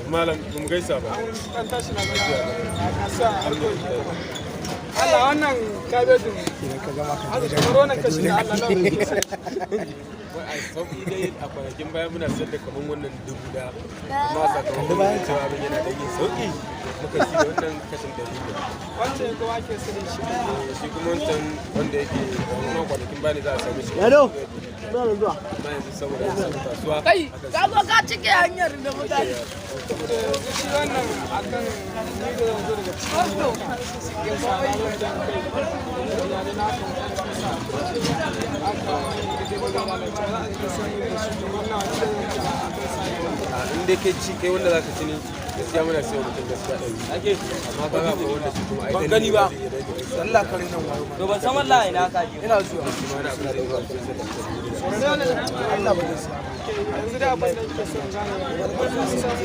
Malam mun gaisa ba. An tashi na gajiya. Kasuwa alhamdulillah. Allah wannan kabejin idan ka gama ka da corona kashi da Allah na wani. Wai ai sauki dai a kwanakin baya muna sayar da kaman wannan dubu da amma sakamakon bayan cewa abin yana da yin sauki muka ci da wannan kashin da dubu. Wancan ga wake sirri Shi kuma wancan wanda yake kuma kwanakin baya ne za a same shi. Yado. Zuwa. Amma yanzu saboda yanzu kasuwa. Kai, ka zo ka cike hanyar da mutane. shi wannan akan ni da yanzu daga cikin in dai kai ci kai wanda zaka ci ne gaskiya muna sai mutum gaskiya ɗari amma ba ga ko wanda shi kuma ban gani ba Allah kare nan wayo To ban san wallahi ina ka je. ina zuwa shi ma na abin da ya Allah ba zai yanzu da abin da yake son gane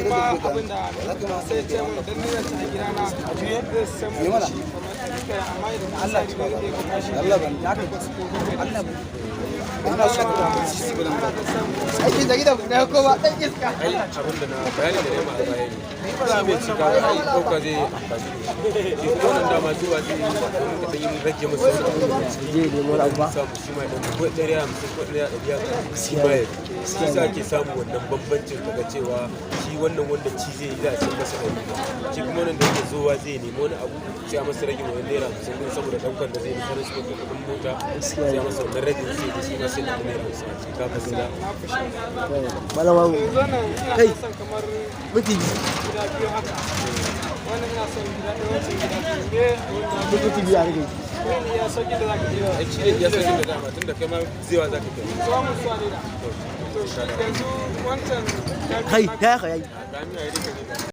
ba abin da sai ce mun dan nuna ta gida na zai san mu shi amma idan Allah ya bari ka tashi Allah ban ya ka Allah ba ina son ka shi gudan ba aikin da gidan da ko ba dan iska ai abin da na bayani da yamma a bayani shi mai cika ga ai dauka zai yi amfani shi wannan dama zuwa zai yi domin ka dan yi rage masa wani abu da Je ne mu rabba. samu shi ma dan ko 150 ko 150 shi ma shi sa ke samu wannan bambancin kaga cewa shi wannan wanda ci zai yi za a cin masa ɗari shi kuma wannan da yake zowa zai nemi wani abu sai a masa rage wani naira 50 din saboda daukar da zai yi sanar su ko kuɗin mota sai a masa wannan rage sai da shi ma sai da naira 50 shi ka fasila Malama mu. kai kamar Miki gida biyu haka wannan ina son gida ɗaya wancan gida biyu miki biya kake. ne ya sauki da zaka je ai shi ne ya san da dama tunda kai ma zewa zaka kai zuwa mun suwa ne da to shi yanzu wancan Kai, ta yayi. ba mi a yi rika ne